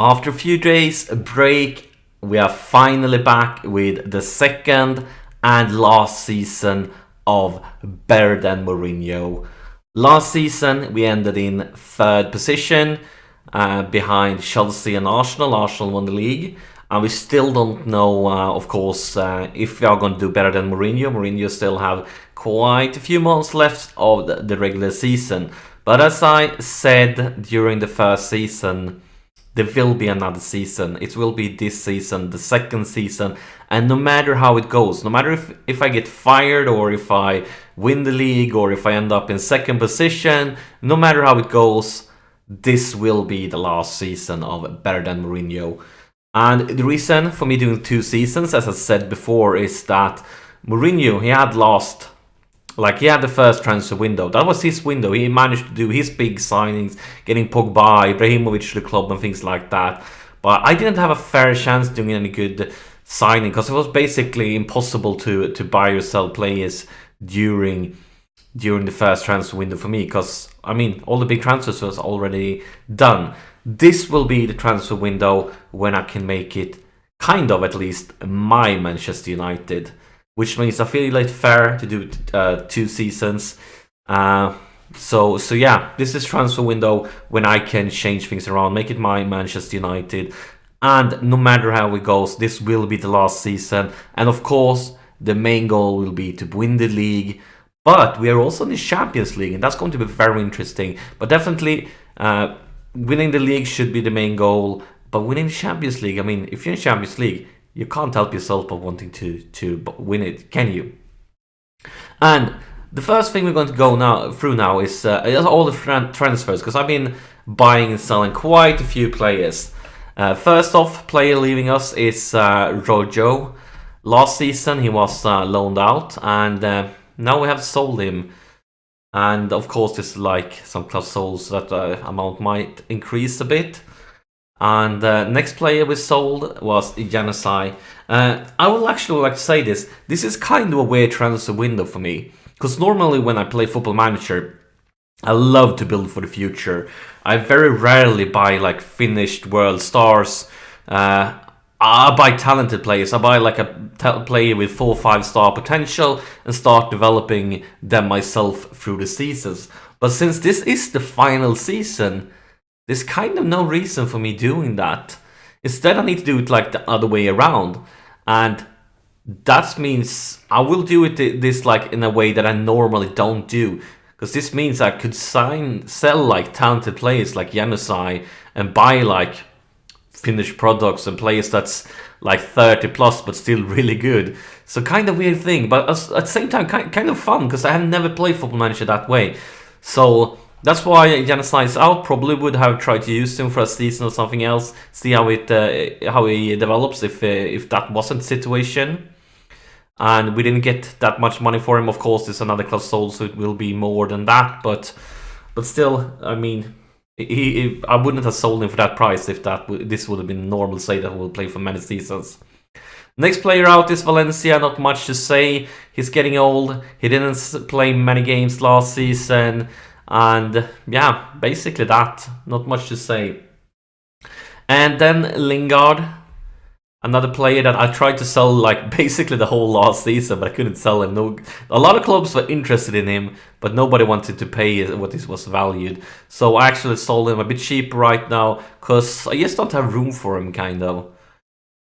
After a few days break, we are finally back with the second and last season of Better Than Mourinho. Last season, we ended in third position behind Chelsea and Arsenal. Arsenal won the league. And we still don't know, of course, if we are going to do better than Mourinho. Mourinho still have quite a few months left of the regular season. But as I said during the first season, there will be another season. It will be this season, the second season. And no matter how it goes, no matter if I get fired or if I win the league or if I end up in second position, no matter how it goes, this will be the last season of Better Than Mourinho. And the reason for me doing 2 seasons, as I said before, is that Mourinho, he had the first transfer window. That was his window. He managed to do his big signings, getting Pogba, Ibrahimovic to the club and things like that. But I didn't have a fair chance doing any good signing because it was basically impossible to buy or sell players during the first transfer window for me because, I mean, all the big transfers was already done. This will be the transfer window when I can make it, kind of at least, my Manchester United. Which means I feel like fair to do 2 seasons. So yeah, this is transfer window when I can change things around, make it my Manchester United. And no matter how it goes, this will be the last season. And of course, the main goal will be to win the league. But we are also in the Champions League, and that's going to be very interesting. But definitely, winning the league should be the main goal. But winning the Champions League, I mean, if you're in Champions League, you can't help yourself but wanting to win it, can you? And the first thing we're going to go through now is all the transfers, because I've been buying and selling quite a few players. First off, player leaving us is Rojo. Last season he was loaned out, and now we have sold him. And of course, there's like some clauses that amount might increase a bit. And next player we sold was Januzaj. I would actually like to say this. This is kind of a weird transfer window for me. Because normally when I play Football Manager, I love to build for the future. I very rarely buy like finished world stars. I buy talented players. I buy like a player with 4 or 5 star potential and start developing them myself through the seasons. But since this is the final season, there's kind of no reason for me doing that. Instead, I need to do it like the other way around. And that means I will do this like in a way that I normally don't do. Because this means I could sell like talented players like Januzaj and buy like finished products and players that's like 30 plus but still really good. So kind of weird thing, but at the same time kind of fun because I have never played Football Manager that way. So that's why Januzaj is out. Probably would have tried to use him for a season or something else. See how he develops if that wasn't the situation. And we didn't get that much money for him. Of course, there's another clause sold, so it will be more than that. But still, I mean, I wouldn't have sold him for that price if this would have been normal. Say that we'll play for many seasons. Next player out is Valencia. Not much to say. He's getting old. He didn't play many games last season. And yeah, basically that. Not much to say. And then Lingard, another player that I tried to sell like basically the whole last season, but I couldn't sell him. No, a lot of clubs were interested in him, but nobody wanted to pay what this was valued. So I actually sold him a bit cheap right now because I just don't have room for him, kind of.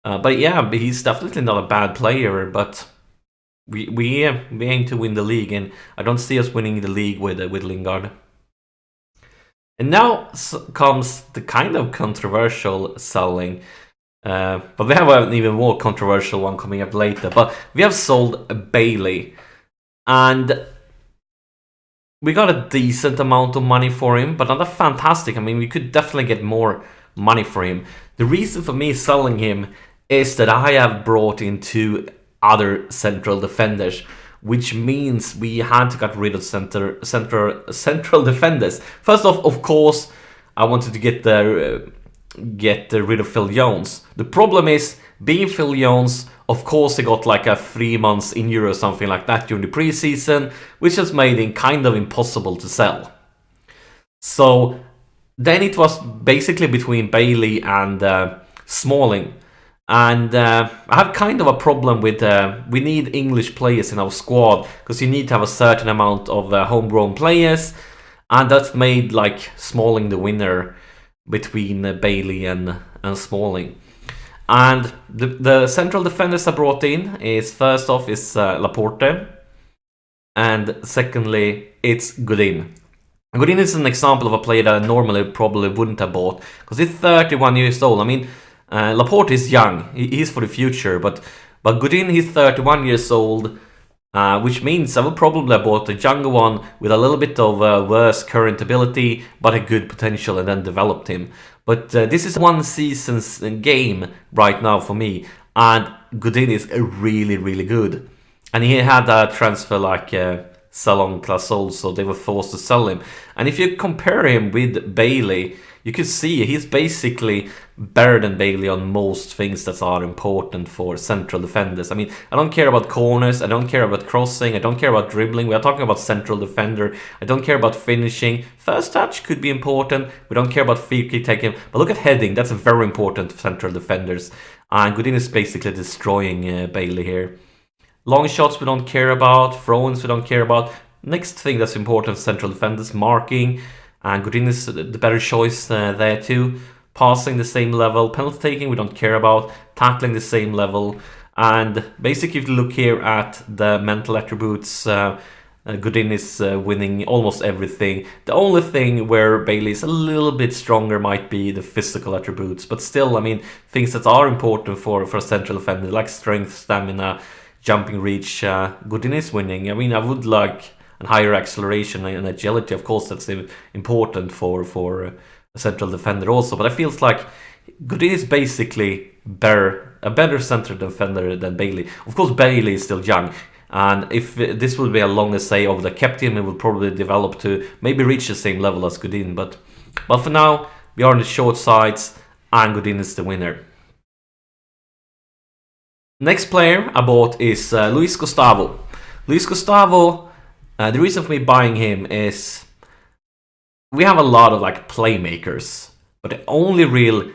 But yeah, he's definitely not a bad player, but we aim to win the league, and I don't see us winning the league with Lingard. And now comes the kind of controversial selling, but we have an even more controversial one coming up later. But we have sold Bailey, and we got a decent amount of money for him, but not a fantastic. I mean, we could definitely get more money for him. The reason for me selling him is that I have brought in 2 other central defenders, which means we had to get rid of central defenders. First off, of course, I wanted to get rid of Phil Jones. The problem is, being Phil Jones, of course, he got like a 3 months injury or something like that during the preseason, which has made him kind of impossible to sell. So Then it was basically between Bailey and Smalling. And I have kind of a problem with we need English players in our squad, because you need to have a certain amount of homegrown players, and that's made like Smalling the winner between Bailey and Smalling. And the central defenders I brought in is, first off is Laporte, and secondly it's Godin. Godin is an example of a player that I normally probably wouldn't have bought, because he's 31 years old. I mean, Laporte is young, he's for the future, but Godin, he's 31 years old, which means I would probably have bought a younger one with a little bit of worse current ability, but a good potential, and then developed him. But this is one season's game right now for me, and Godin is really, really good. And he had a transfer like Salon Clasol, so they were forced to sell him. And if you compare him with Bailey, you can see he's basically better than Bailey on most things that are important for central defenders. I mean, I don't care about corners, I don't care about crossing, I don't care about dribbling. We are talking about central defender. I don't care about finishing. First touch could be important. We don't care about free kick taking. But look at heading. That's very important for central defenders. And Godin is basically destroying Bailey here. Long shots we don't care about. Throw-ins we don't care about. Next thing that's important for central defenders, marking. And Godin is the better choice there too. Passing the same level. Penalty taking we don't care about. Tackling the same level. And basically if you look here at the mental attributes, Godin is winning almost everything. The only thing where Bailey is a little bit stronger might be the physical attributes. But still, I mean, things that are important for a central defender, like strength, stamina, jumping reach, Godin is winning. I mean, I would like a higher acceleration and agility. Of course, that's important for a central defender also. But I feel like Godin is basically a better central defender than Bailey. Of course, Bailey is still young. And if this will be a long essay of the captain, it will probably develop to maybe reach the same level as Godin. But for now, we are on the short sides, and Godin is the winner. Next player I bought is Luis Gustavo. Luis Gustavo, the reason for me buying him is we have a lot of like playmakers, but the only real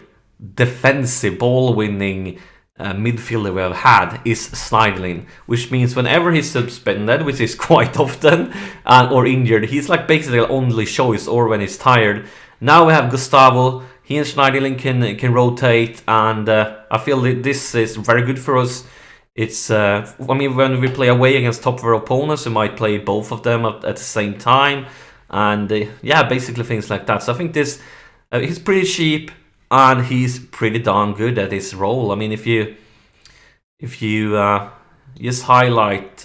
defensive ball-winning midfielder we have had is Schneiderlin, which means whenever he's suspended, which is quite often, or injured, he's like basically the only choice, or when he's tired. Now we have Gustavo. He and Schneiderlin can rotate, and I feel that this is very good for us. It's I mean, when we play away against top-tier opponents, we might play both of them at the same time, and yeah, basically things like that. So I think this he's pretty cheap, and he's pretty darn good at his role. I mean, if you just highlight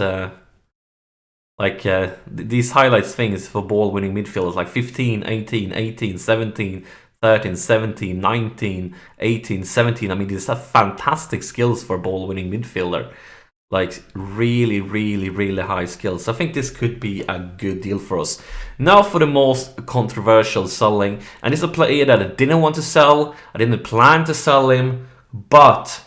these highlights things for ball-winning midfielders, like 15, 18, 18, 17. 13, 17, 19, 18, 17. I mean, these are fantastic skills for a ball-winning midfielder. Like, really, really, really high skills. I think this could be a good deal for us. Now for the most controversial selling. And it's a player that I didn't want to sell. I didn't plan to sell him. But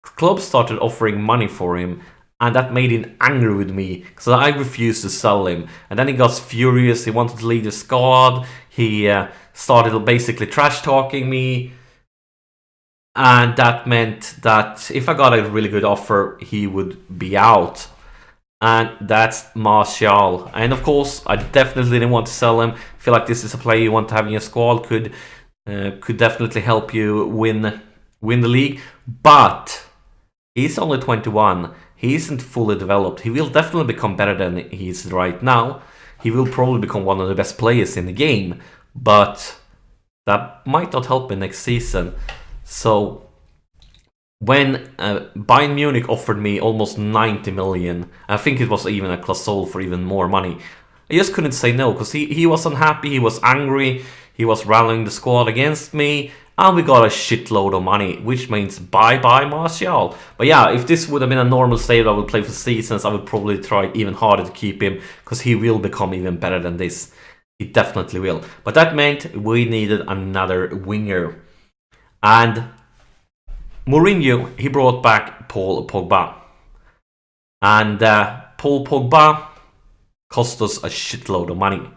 clubs started offering money for him. And that made him angry with me, so I refused to sell him. And then he got furious, he wanted to leave the squad, he started basically trash-talking me. And that meant that if I got a really good offer, he would be out. And that's Martial. And of course, I definitely didn't want to sell him. I feel like this is a player you want to have in your squad, could definitely help you win the league. But he's only 21. He isn't fully developed. He will definitely become better than he is right now. He will probably become one of the best players in the game. But that might not help him next season. So when Bayern Munich offered me almost 90 million, I think it was even a Clasol for even more money, I just couldn't say no, because he was unhappy, he was angry, he was rallying the squad against me, and we got a shitload of money, which means bye-bye Martial. But yeah, if this would have been a normal state I would play for seasons, I would probably try even harder to keep him, because he will become even better than this. He definitely will. But that meant we needed another winger. And Mourinho, he brought back Paul Pogba. And Paul Pogba cost us a shitload of money.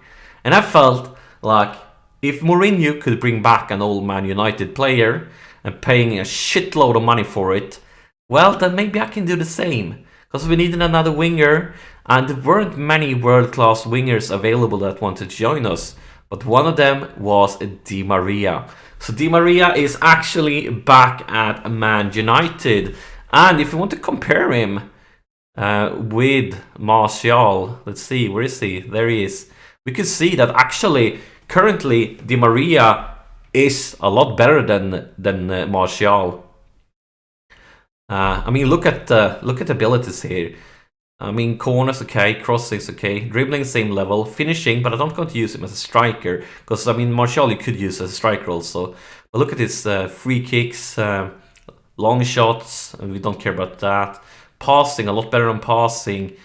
And I felt like if Mourinho could bring back an old Man United player and paying a shitload of money for it, well, then maybe I can do the same. Because we needed another winger, and there weren't many world-class wingers available that wanted to join us. But one of them was Di Maria. So Di Maria is actually back at Man United. And if you want to compare him with Martial, let's see, where is he? There he is. We can see that actually, currently, Di Maria is a lot better than Martial. I mean, look at abilities here. I mean, corners okay, crossing's okay, dribbling same level, finishing, but I don't want to use him as a striker because I mean Martial you could use as a striker also. But look at his free kicks, long shots, and we don't care about that. Passing, a lot better on passing.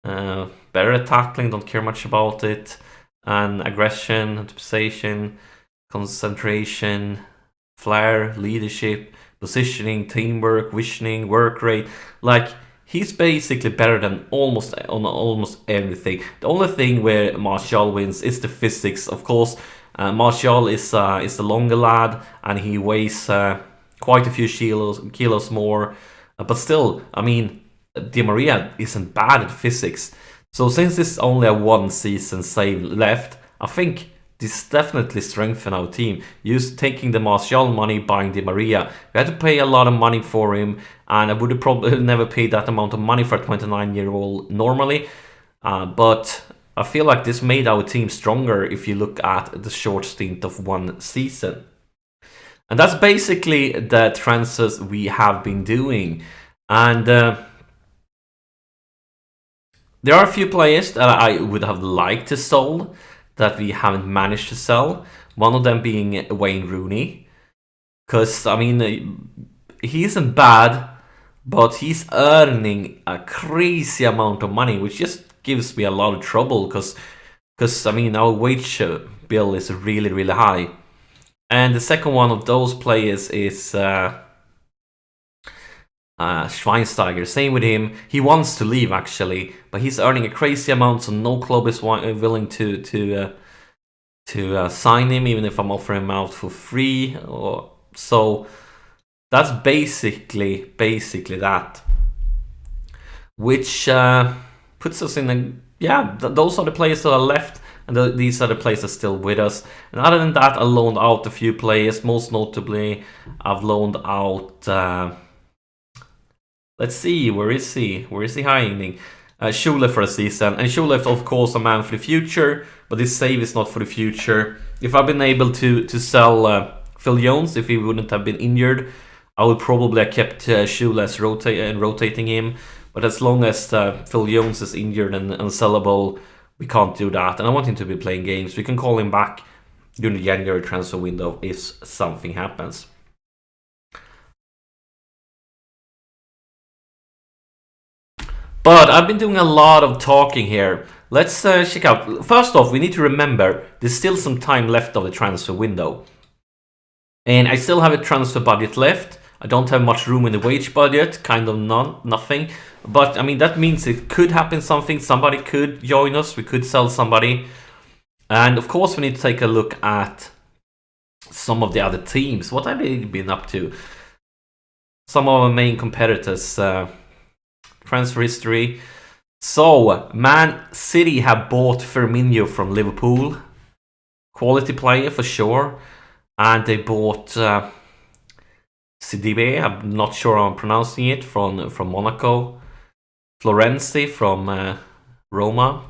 Better at tackling, don't care much about it. And aggression, anticipation, concentration, flair, leadership, positioning, teamwork, visioning, work rate. Like, he's basically better than almost everything. The only thing where Martial wins is the physics, of course. Martial is the longer lad, and he weighs quite a few kilos more. But still, I mean, Di Maria isn't bad at physics. So since it's only a one season save left, I think this definitely strengthened our team. Just taking the Martial money, buying Di Maria. We had to pay a lot of money for him, and I would have probably never paid that amount of money for a 29-year-old normally. But I feel like this made our team stronger if you look at the short stint of one season. And that's basically the transfers we have been doing. And there are a few players that I would have liked to sell that we haven't managed to sell. One of them being Wayne Rooney. Because, I mean, he isn't bad, but he's earning a crazy amount of money, which just gives me a lot of trouble. Because I mean, our wage bill is really, really high. And the second one of those players is Schweinsteiger. Same with him. He wants to leave actually, but he's earning a crazy amount, so no club is willing to sign him, even if I'm offering him out for free. So that's basically that, which puts us in a those are the players that are left, and these are the players that are still with us. And other than that, I loaned out a few players. Most notably, I've loaned out. Let's see, where is he? Where is he hiding? Schule for a season. And Schule is, of course, a man for the future, but this save is not for the future. If I've been able to sell Phil Jones, if he wouldn't have been injured, I would probably have kept Schule as rotating him. But as long as Phil Jones is injured and unsellable, we can't do that. And I want him to be playing games. We can call him back during the January transfer window if something happens. But I've been doing a lot of talking here. Let's check out. First off, we need to remember there's still some time left of the transfer window. And I still have a transfer budget left. I don't have much room in the wage budget, kind of nothing. But I mean, that means it could happen something. Somebody could join us. We could sell somebody. And of course, we need to take a look at some of the other teams. What have they been up to? Some of our main competitors. Transfer history. So, Man City have bought Firmino from Liverpool. Quality player for sure. And they bought Sidibe, I'm not sure how I'm pronouncing it, from Monaco. Florenzi from Roma.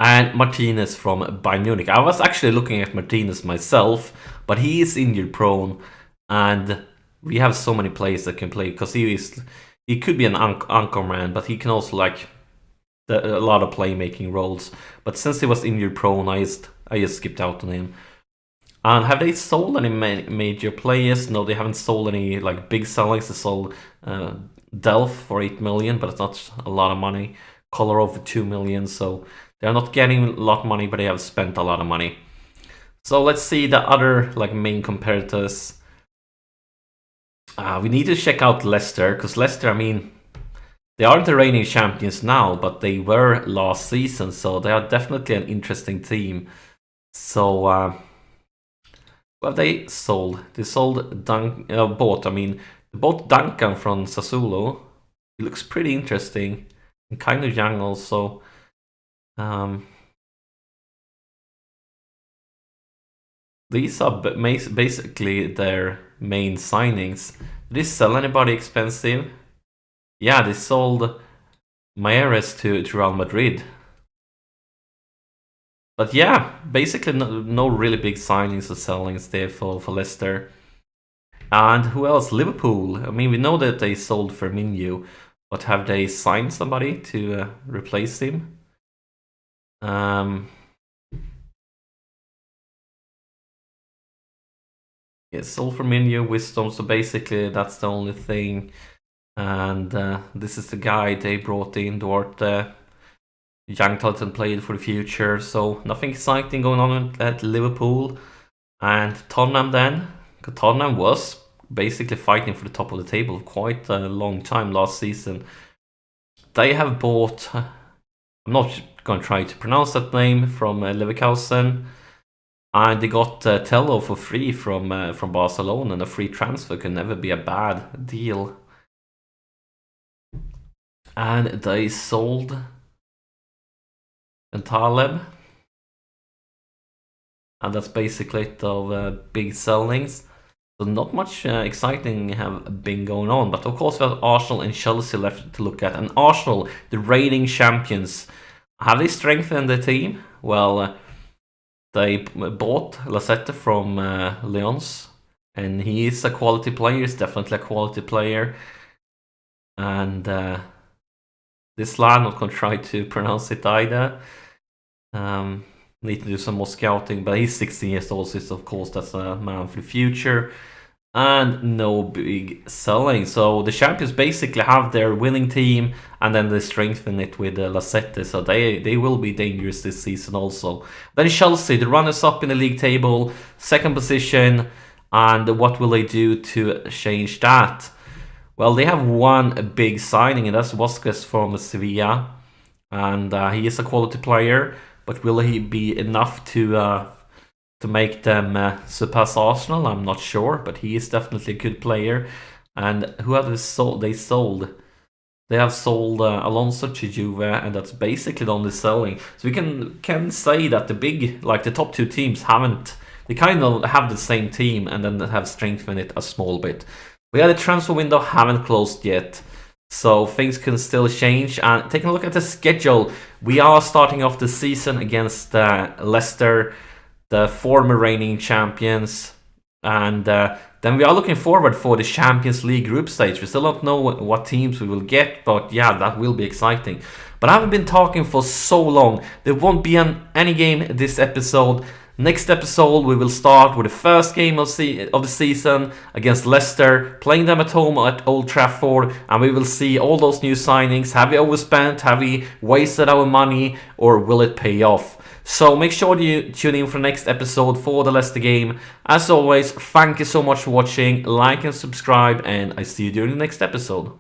And Martinez from Bayern Munich. I was actually looking at Martinez myself, but he is injury prone. And we have so many players that can play, because he could be an anchor man, but he can also like a lot of playmaking roles. But since he was injury prone, I just skipped out on him. And have they sold any major players? No, they haven't sold any like big sellings. They sold Delph for 8 million, but it's not a lot of money. Kolarov for 2 million, so they're not getting a lot of money, but they have spent a lot of money. So let's see the other like main competitors. We need to check out Leicester, because Leicester, I mean, they aren't the reigning champions now, but they were last season, so they are definitely an interesting team. So, well, they sold. They sold bought. I mean, they bought Duncan from Sassuolo. He looks pretty interesting and kind of young also. These are basically their main signings. Did they sell anybody expensive? Yeah, they sold Mayeres to Real Madrid. But yeah, basically no really big signings or sellings there for Leicester. And who else? Liverpool. I mean, we know that they sold Firmino, but have they signed somebody to replace him? Yeah, sold Firmino, Wisdom. So basically, that's the only thing. And this is the guy they brought in, Duarte. Young talented player for the future. So nothing exciting going on at Liverpool. And Tottenham then. Tottenham was basically fighting for the top of the table for quite a long time last season. They have bought, I'm not going to try to pronounce that name, from Leverkusen. And they got Tello for free from Barcelona, and a free transfer can never be a bad deal. And they sold Taleb. And that's basically it of big sellings. So not much exciting have been going on. But of course we have Arsenal and Chelsea left to look at. And Arsenal, the reigning champions, have they strengthened the team? Well, they bought Lasette from Lyons. And he is a quality player. He's definitely a quality player. And this lad, not going to try to pronounce it either. Need to do some more scouting, but he's 16 years old, so of course that's a man for the future. And no big selling. So the champions basically have their winning team, and then they strengthen it with Lasette, so they will be dangerous this season also. Then Chelsea, the runners-up in the league table, second position, and what will they do to change that? Well, they have one big signing, and that's Vasquez from Sevilla, and he is a quality player. But will he be enough to make them surpass Arsenal? I'm not sure, but he is definitely a good player. And who have they sold? They have sold Alonso to Juve, and that's basically the only selling. So we can say that the top two teams haven't. They kind of have the same team, and then they have strengthened it a small bit. We had the transfer window haven't closed yet. So things can still change. And taking a look at the schedule, we are starting off the season against Leicester, the former reigning champions. And then we are looking forward for the Champions League group stage. We still don't know what teams we will get, but yeah, that will be exciting. But I haven't been talking for so long. There won't be any game this episode. Next episode, we will start with the first game of the season against Leicester, playing them at home at Old Trafford, and we will see all those new signings. Have we overspent? Have we wasted our money? Or will it pay off? So make sure you tune in for the next episode for the Leicester game. As always, thank you so much for watching. Like and subscribe, and I see you during the next episode.